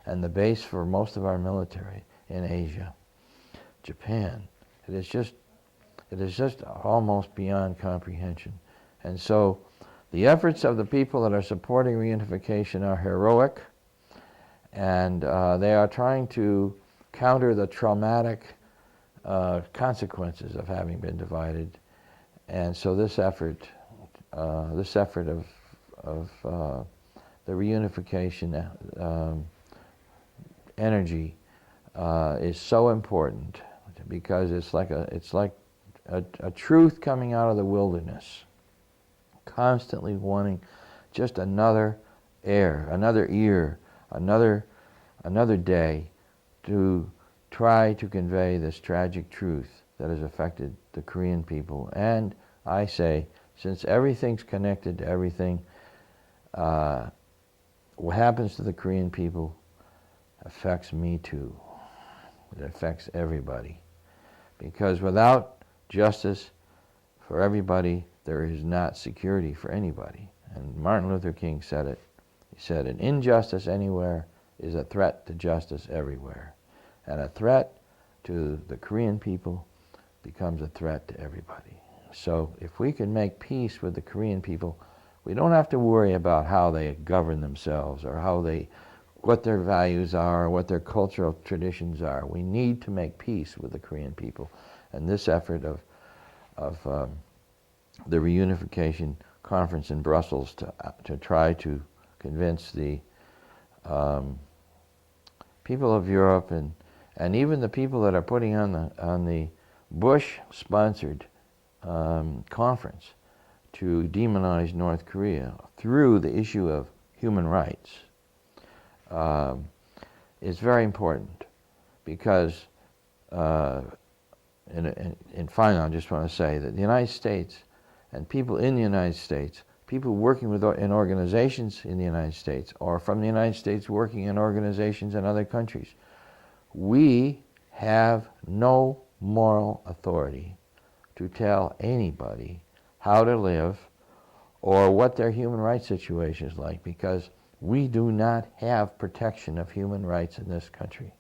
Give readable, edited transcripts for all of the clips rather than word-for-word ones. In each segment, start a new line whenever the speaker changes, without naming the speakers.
and the base for most of our military in Asia. Japan. It is just almost beyond comprehension. And so the efforts of the people that are supporting reunification are heroic, and they are trying to counter the traumatic consequences of having been divided. And so this effort of the reunification energy is so important, because it's like a truth coming out of the wilderness, constantly wanting just another air, another ear, another day to try to convey this tragic truth that has affected the Korean people. And I say, since everything's connected to everything, what happens to the Korean people affects me too. It affects everybody. Because without justice for everybody, there is not security for anybody. And Martin Luther King said it. He said, an injustice anywhere is a threat to justice everywhere. And a threat to the Korean people becomes a threat to everybody. So if we can make peace with the Korean people, we don't have to worry about how they govern themselves or what their values are, or what their cultural traditions are. We need to make peace with the Korean people. And this effort of the reunification conference in Brussels to try to convince the people of Europe and even the people that are putting on the Bush-sponsored conference to demonize North Korea through the issue of human rights is very important, because and finally, I just want to say that the United States and people in the United States, people working in organizations in the United States, or from the United States working in organizations in other countries, we have no moral authority to tell anybody how to live or what their human rights situation is like, because we do not have protection of human rights in this country.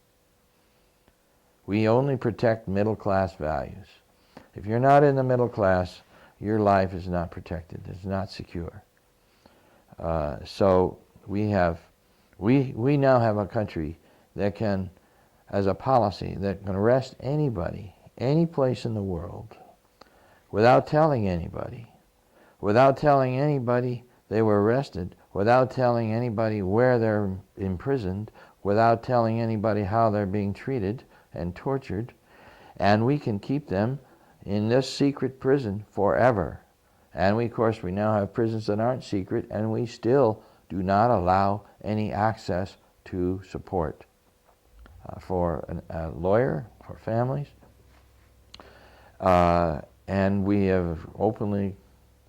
We only protect middle-class values. If you're not in the middle class, your life is not protected. It's not secure. So we now have a country that can, as a policy, that can arrest anybody, any place in the world, without telling anybody they were arrested, without telling anybody where they're imprisoned, without telling anybody how they're being treated and tortured, and we can keep them in this secret prison forever. And of course, we now have prisons that aren't secret, and we still do not allow any access to support for a lawyer, for families. And we have openly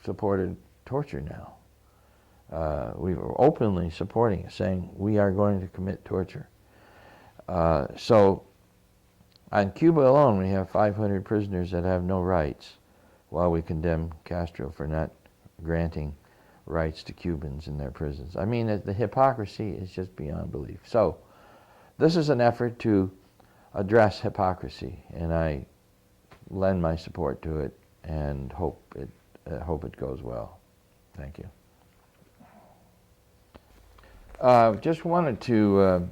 supported torture now. We were openly supporting it, saying we are going to commit torture. So on Cuba alone, we have 500 prisoners that have no rights, while we condemn Castro for not granting rights to Cubans in their prisons. I mean, the hypocrisy is just beyond belief. So this is an effort to address hypocrisy, and I lend my support to it and hope it goes well. Thank you. Just wanted to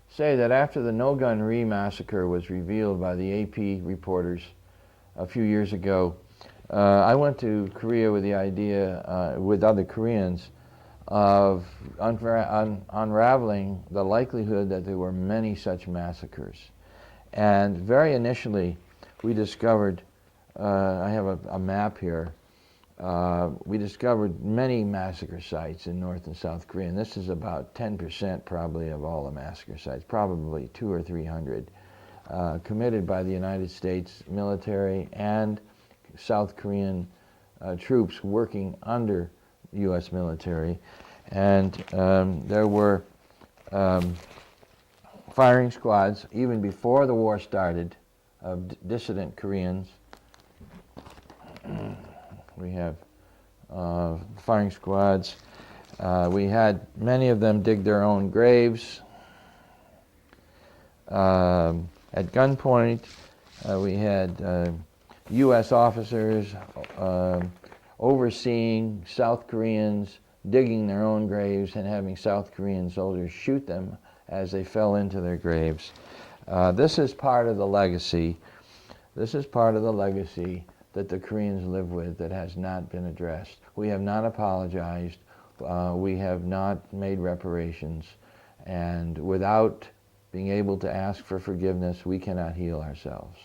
say that after the No Gun Ree massacre was revealed by the AP reporters a few years ago, I went to Korea with the idea, with other Koreans, of unraveling the likelihood that there were many such massacres. And very initially, we discovered, I have a map here, we discovered many massacre sites in North and South Korea, and this is about 10% probably of all the massacre sites, probably 200 or 300, committed by the United States military and South Korean troops working under U.S. military. And there were firing squads, even before the war started, of dissident Koreans. We have firing squads. We had many of them dig their own graves. At gunpoint, we had U.S. officers overseeing South Koreans digging their own graves and having South Korean soldiers shoot them as they fell into their graves. This is part of the legacy. This is part of the legacy that the Koreans live with that has not been addressed. We have not apologized. We have not made reparations. And without being able to ask for forgiveness, we cannot heal ourselves.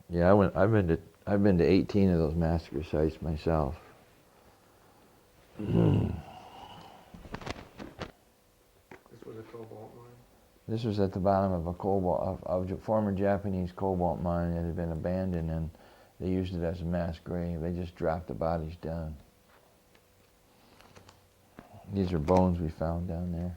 Yeah, I've been to 18 of those massacre sites myself.
This was a cobalt mine?
This was at the bottom of a of a former Japanese cobalt mine that had been abandoned, and they used it as a mass grave. They just dropped the bodies down. These are bones we found down there.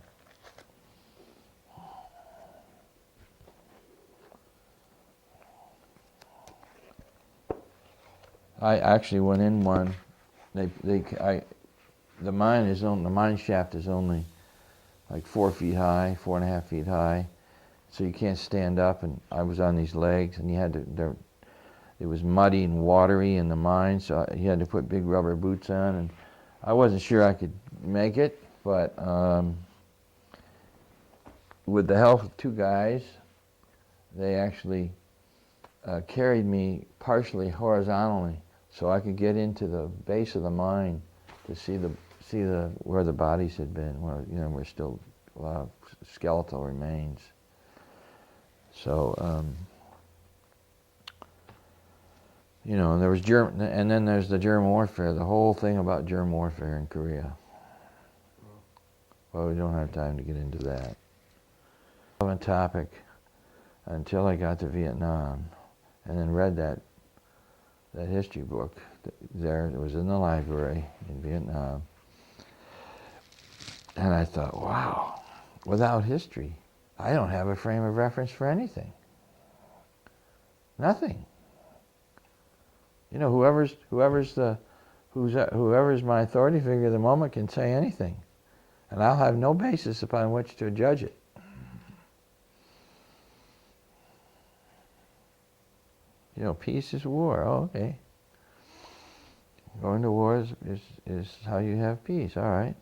I actually went in one. The mine shaft is only like 4 feet high, 4.5 feet high, so you can't stand up. And I was on these legs, and you had to. It was muddy and watery in the mine, so you had to put big rubber boots on. And I wasn't sure I could make it, but with the help of 2 guys, they actually carried me partially horizontally, so I could get into the base of the mine to see where the bodies had been, where were still a lot of skeletal remains. So there was and then there's the germ warfare, the whole thing about germ warfare in Korea. Well, we don't have time to get into that. Relevant topic until I got to Vietnam, and then read that history book there. It was in the library in Vietnam. And I thought, wow, without history, I don't have a frame of reference for anything. Nothing. Whoever's my authority figure at the moment can say anything, and I'll have no basis upon which to judge it. Peace is war. Oh, okay. Going to war is how you have peace. All right,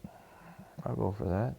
I'll go for that.